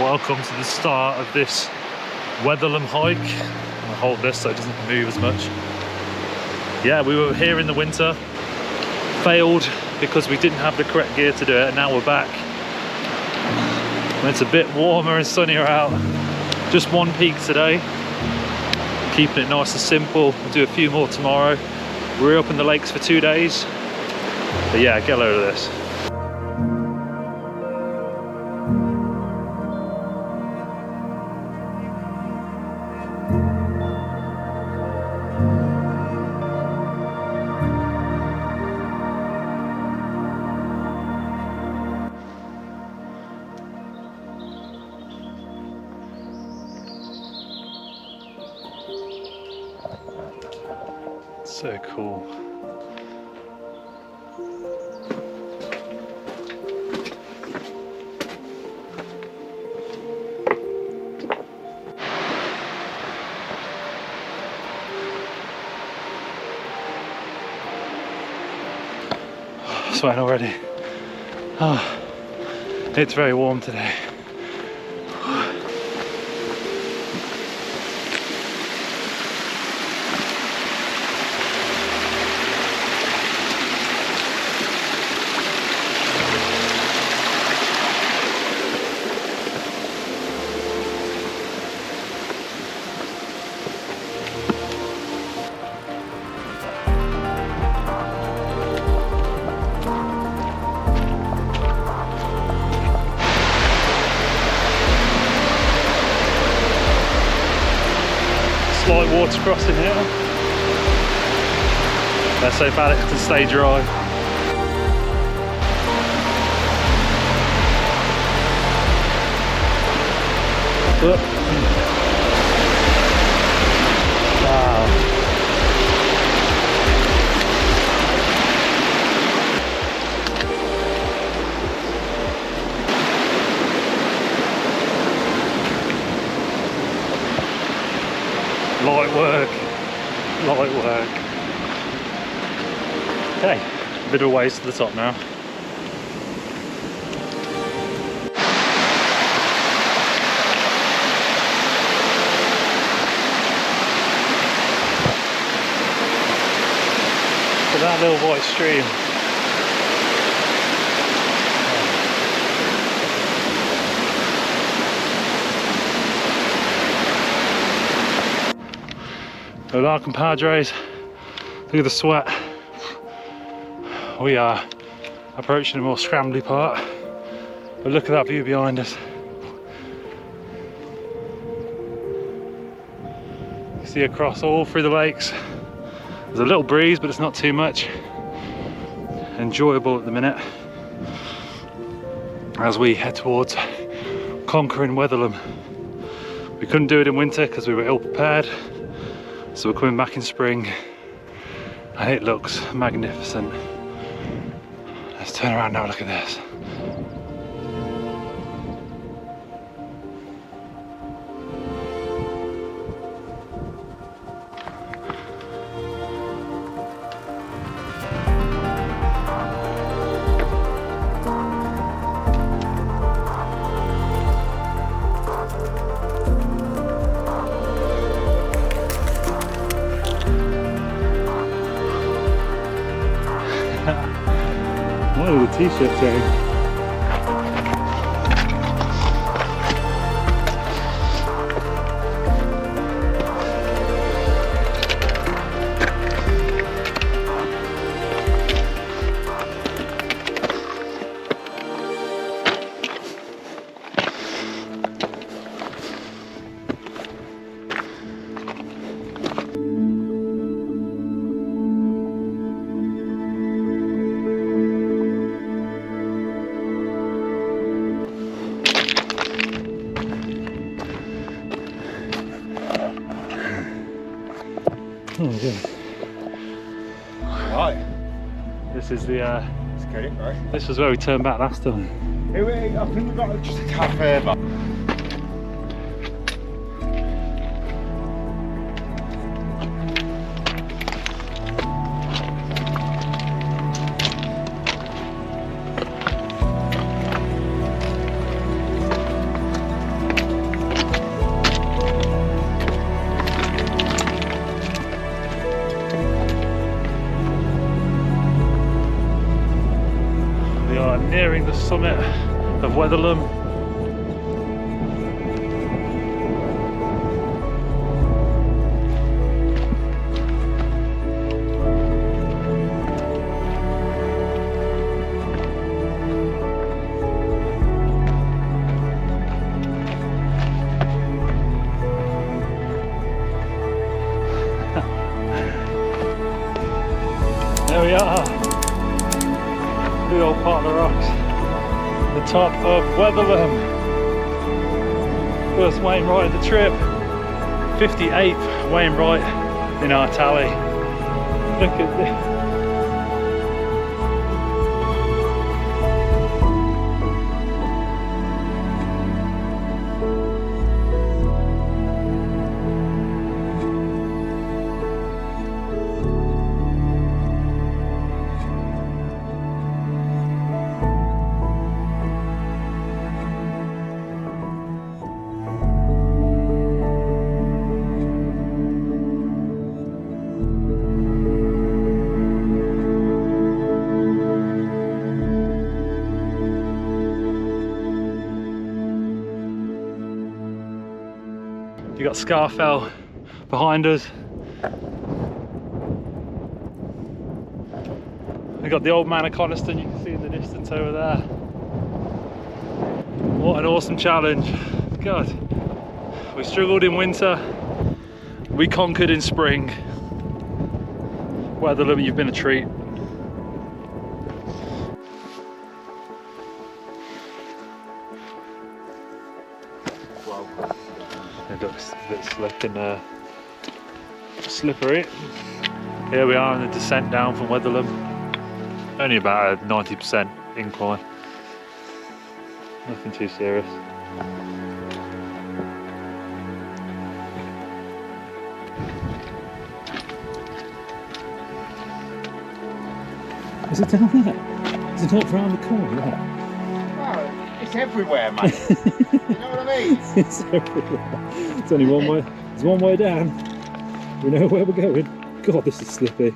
Welcome to the start of this Wetherlam hike. I'll hold this so it doesn't move as much. Yeah, we were here in the winter, failed because we didn't have the correct gear to do it, and now we're back. And it's a bit warmer and sunnier out. Just one peak today, keeping it nice and simple. We'll do a few more tomorrow. We're up in the lakes for 2 days, but yeah, get a load of this. So cool. Sweating already. Oh, it's very warm today. Slight water crossing here. Let's hope Alex can stay dry. Wow. Light work, light work. Okay, a bit of a ways to the top now. So that little white stream. Our compadres, look at the sweat. We are approaching the more scrambly part, but look at that view behind us. You see across all through the lakes. There's a little breeze, but it's not too much. Enjoyable at the minute as we head towards conquering Wetherlam. We couldn't do it in winter because we were ill prepared. So we're coming back in spring and it looks magnificent. Let's turn around now, look at this. What are the t-shirts wearing? Oh my goodness. Right. This is the Let's get it, right? this was where we turned back last time. I think we've got just a tad further. Nearing the summit of Wetherlam. There we are, big old part of the rocks, the top of Wetherlam. First Wainwright of the trip, 58th Wainwright in our tally. Look at this. You got Scarfell behind us. We got the old man of Coniston, you can see in the distance over there. What an awesome challenge. God, we struggled in winter, we conquered in spring. Wetherlam, you've been a treat. It looks a bit slick and slippery. Here we are in the descent down from Wetherlam. Only about a 90% incline. Nothing too serious. Is it down there? Is it not round the corner? Well, it's everywhere, mate. You know what I mean? It's everywhere. It's only one way. It's one way down. We know where we're going. God, this is slippy.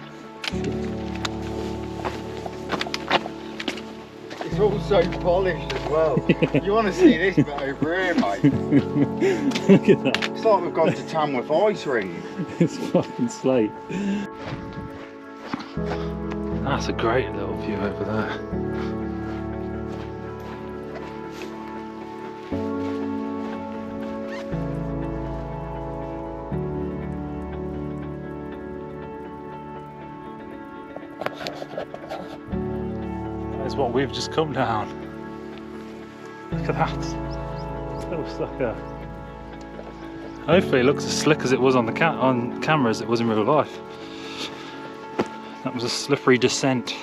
It's all so polished as well. You want to see this bit over here, mate? Look at that. It's like we've gone to Tamworth Ice Ring. It's fucking slate. That's a great little view over there. That's what we've just come down. Look at that. Little sucker. Hopefully it looks as slick as it was on the on camera as it was in real life. That was a slippery descent.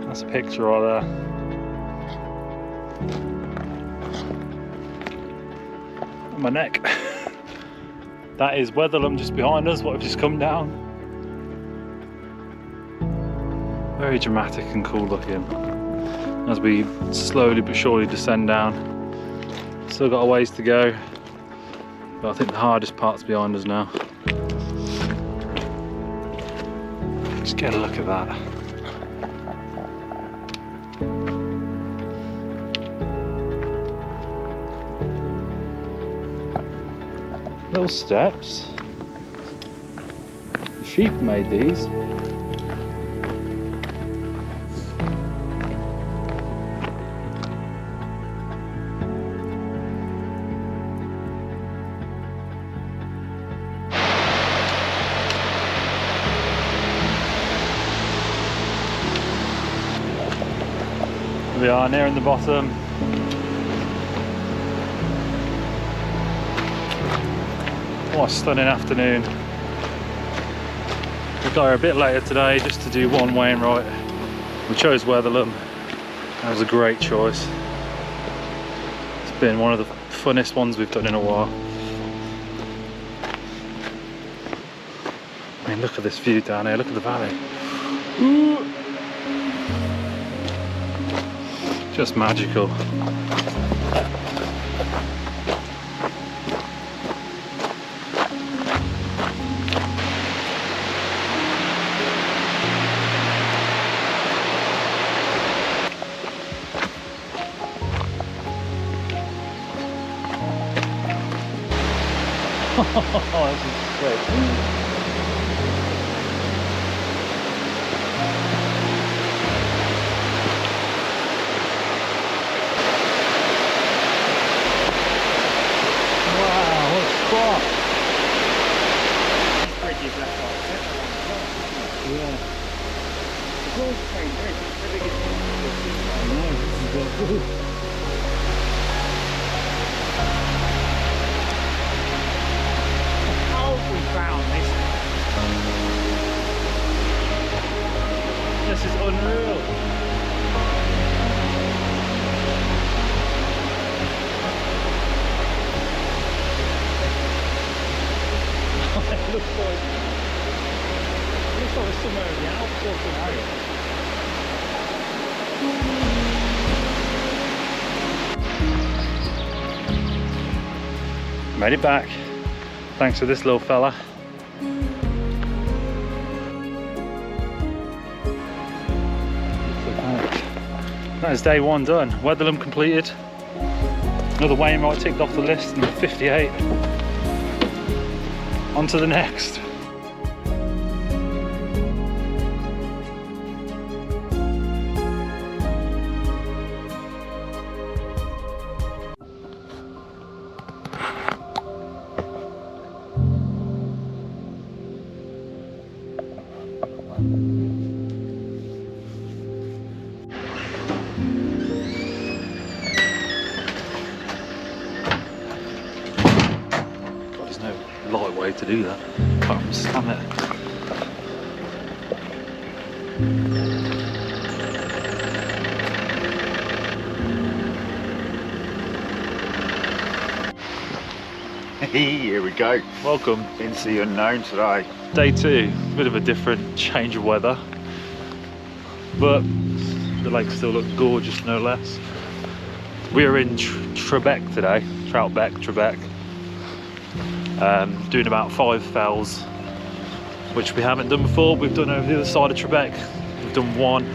That's a picture right there. On my neck. That is Wetherlam just behind us, what we've just come down. Very dramatic and cool looking. As we slowly but surely descend down. Still got a ways to go, but I think the hardest part's behind us now. Just get a look at that. Little steps. The sheep made these. We are nearing the bottom. What a stunning afternoon. We got here a bit later today just to do one Wainwright. We chose Wetherlam. That was a great choice. It's been one of the funnest ones we've done in a while. I mean, look at this view down here, look at the valley. Ooh. Just magical. This is sick. Wow, what a spot! Bridges left off. Yeah. The Gold Train Bridge is the biggest one. I know, this is How have we found this? This is unreal. It looks like it's somewhere in the Alps or something. Made it back, thanks to this little fella. That is day one done. Wetherlam completed. Another Wainwright ticked off the list, and 58. On to the next. There's no light way to do that, apart from slam it. Here we go. Welcome. Into the unknown today. Day two, bit of a different change of weather, but the lake still looks gorgeous no less. We are in Troutbeck today, Troutbeck. Doing about 5 fells, which we haven't done before. We've done over the other side of Troutbeck. We've done one,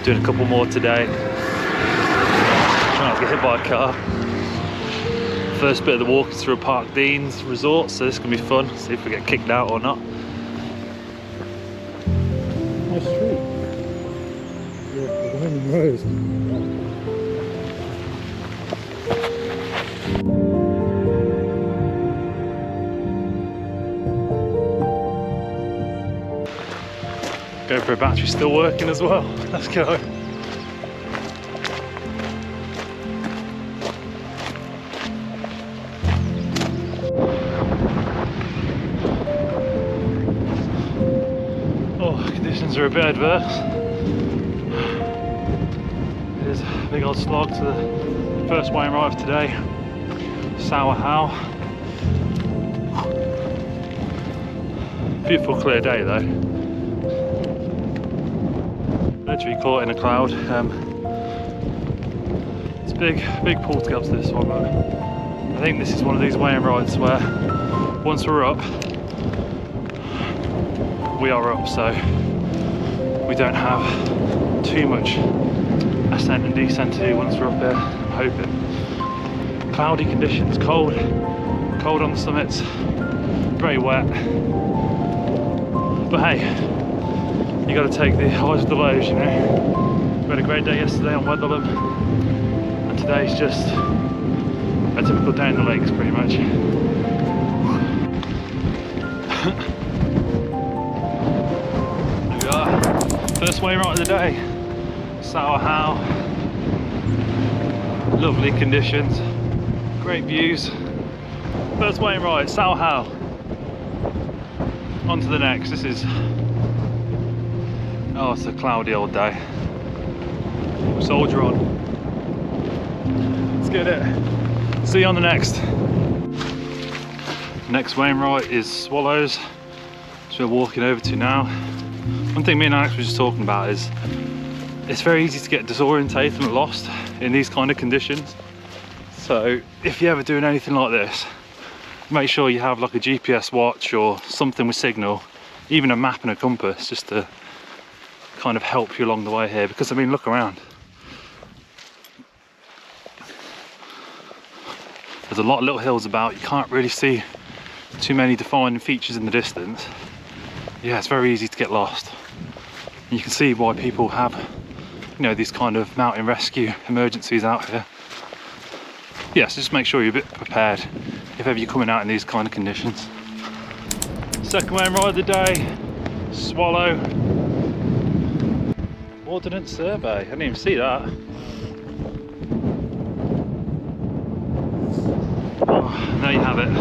doing a couple more today. Trying not to get hit by a car. First bit of the walk is through a Park Dean's resort, so this is going to be fun. See if we get kicked out or not. nice street. Yeah, the Winding Road. GoPro battery still working as well. Let's go. Oh, conditions are a bit adverse. Here's a big old slog to the first Wainwright of today. Sour How. Beautiful clear day though. Literally caught in a cloud. It's a big pull to get up to this one, but I think this is one of these Wainwrights where once we're up, we are up, so we don't have too much ascent and descent to do once we're up here, I'm hoping. Cloudy conditions, cold on the summits, very wet, but hey, you got to take the highs with the lows, you know. We had a great day yesterday on Wetherlam, and today's just a typical day in the lakes, pretty much. There we are, first Wainwright of the day. Sour How. Lovely conditions, great views. First Wainwright, Sour How. On to the next. This is, oh, it's a cloudy old day. Soldier on. Let's get it. See you on the next. Next Wainwright is Sallows, which we're walking over to now. One thing me and Alex were just talking about is it's very easy to get disorientated and lost in these kind of conditions. So if you're ever doing anything like this, make sure you have like a GPS watch or something with signal, even a map and a compass, just to kind of help you along the way here. Because I mean, look around, there's a lot of little hills about, you can't really see too many defining features in the distance, yeah, it's very easy to get lost. And you can see why people have, you know, these kind of mountain rescue emergencies out here. Yes, just make sure you're a bit prepared if ever you're coming out in these kind of conditions. Second Wainwright of the day, Swallow. Ordnance survey, I didn't even see that. Oh, there you have it.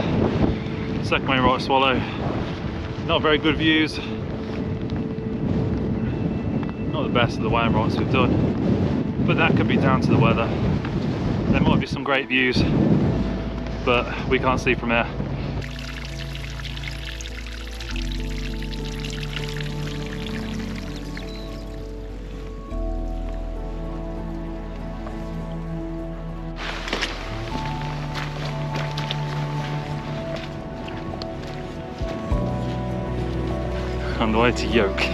Second Wainwright Swallow. Not very good views. Not the best of the Wainwrights we've done, but that could be down to the weather. There might be some great views, but we can't see from here. On the way to Yoke.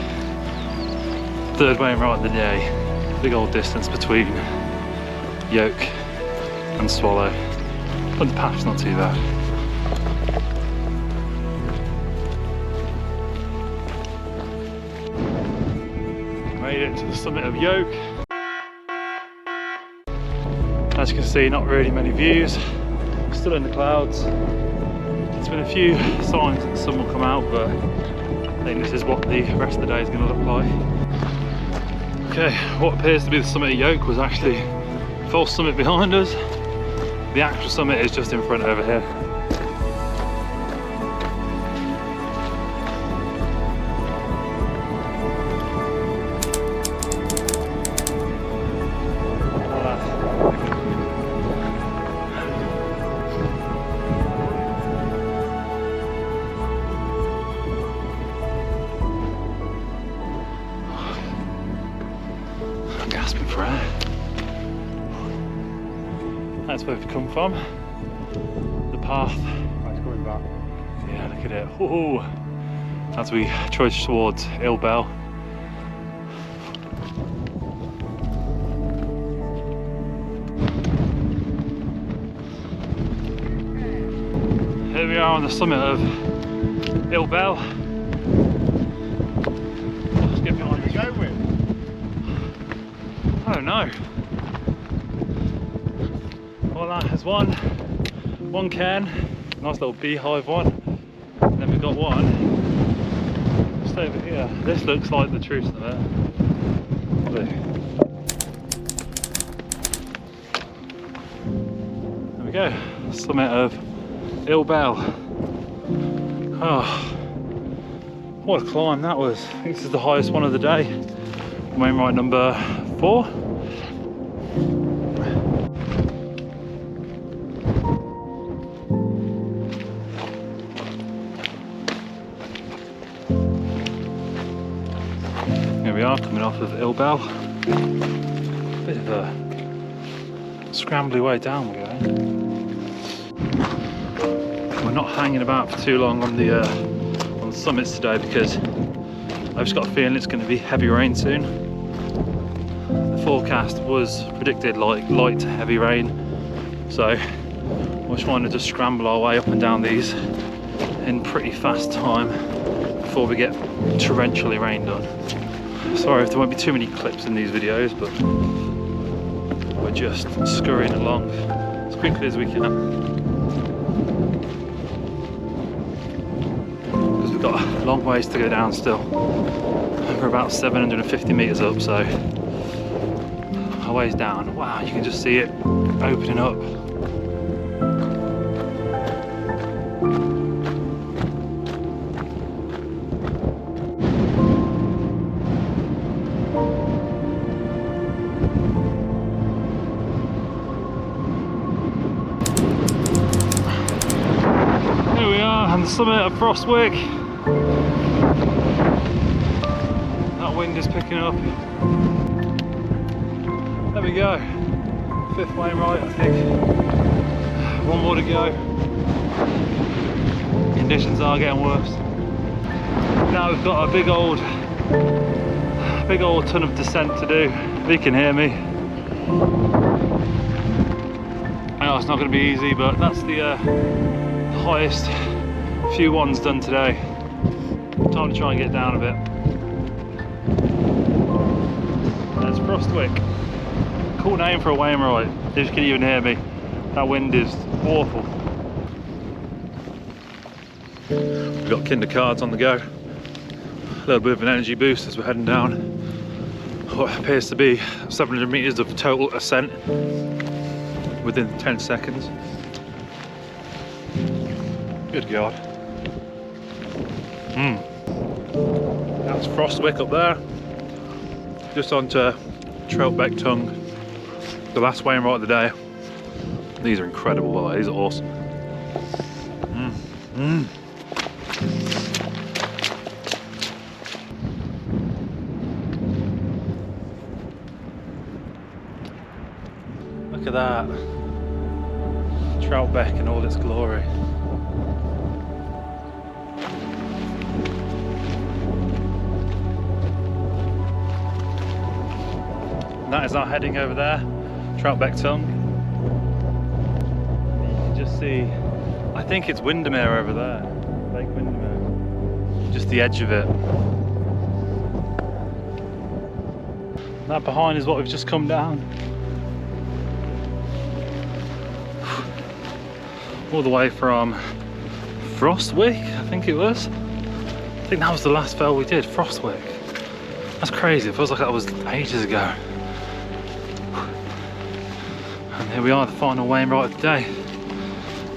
Third Wainwright of the day. Big old distance between Yoke and Swallow. But the path's not too bad. Made it to the summit of Yoke. As you can see, not really many views. Still in the clouds. There's been a few signs that the sun will come out, but I think this is what the rest of the day is going to look like. Okay, what appears to be the summit of Yoke was actually a false summit behind us. The actual summit is just in front over here. Gasping for air. That's where we've come from. The path. It's coming back. Yeah, look at it. Ooh. As we trudge towards Ilbel. Here we are on the summit of Ilbel. Let's get behind this. Go with. I don't know. Well, that has one cairn, nice little beehive one. And then we've got one just over here. This looks like the true summit. There we go, summit of Ilbel. Oh, what a climb that was. I think this is the highest one of the day. Wainwright number 4. Here we are, coming off of Ilbel. Bit of a scrambly way down we're going. We're not hanging about for too long on the summits today because I've just got a feeling it's going to be heavy rain soon. The forecast was predicted like light to heavy rain, so we're trying to just scramble our way up and down these in pretty fast time before we get torrentially rained on. Sorry if there won't be too many clips in these videos, but we're just scurrying along as quickly as we can. Because we've got a long ways to go down still. We're about 750 metres up, so our ways down. Wow, you can just see it opening up. On the summit of Frostwick. That wind is picking up. There we go. 5th Wainwright, I think. One more to go. Conditions are getting worse. Now we've got a big old ton of descent to do. If you can hear me. I know it's not going to be easy, but that's the highest Few ones done today. Time to try and get down a bit. There's Frostwick. Cool name for a Wainwright. If you can even hear me. That wind is awful. We've got Kinder cards on the go. A little bit of an energy boost as we're heading down what appears to be 700 meters of total ascent within 10 seconds. Good God. That's Frostwick up there. Just onto Troutbeck tongue. The last Wainwright of the day. These are incredible, well, these are awesome. Look at that. Troutbeck in all its glory. That is our heading over there, Troutbeck tongue. You can just see, I think it's Windermere over there, Lake Windermere. Just the edge of it. That behind is what we've just come down. All the way from Frostwick, I think it was. I think that was the last fell we did, Frostwick. That's crazy, it feels like that was ages ago. And here we are, the final Wainwright of the day.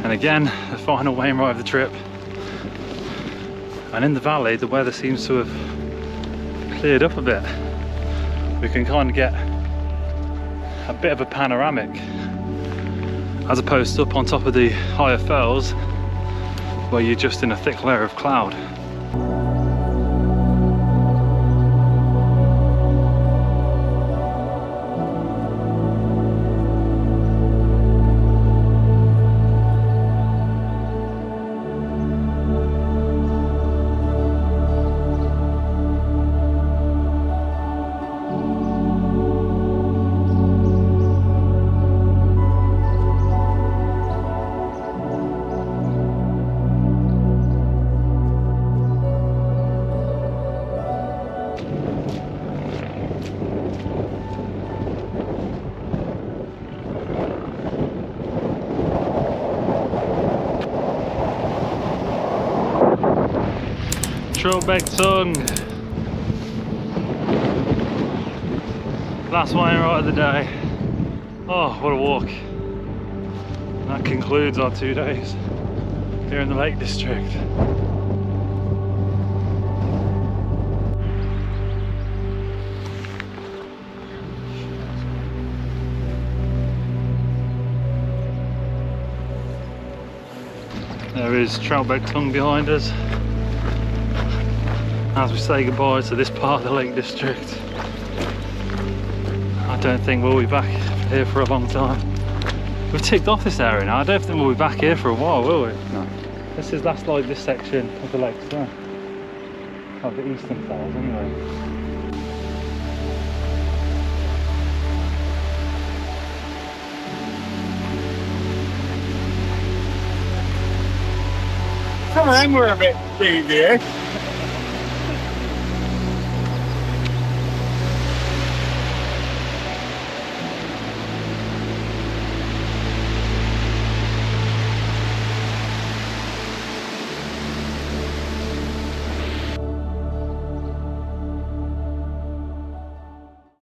And again, the final Wainwright of the trip. And in the valley, the weather seems to have cleared up a bit. We can kind of get a bit of a panoramic, as opposed to up on top of the higher fells, where you're just in a thick layer of cloud. Troutbeck tongue. Last Wainwright of the day. Oh, what a walk. And that concludes our 2 days here in the Lake District. There is Troutbeck tongue behind us as we say goodbye to this part of the Lake District. I don't think we'll be back here for a long time. We've ticked off this area now. I don't think we'll be back here for a while, will we? No. This is last like this section of the lakes there. Of the eastern fells anyway. Some of them were a bit devious.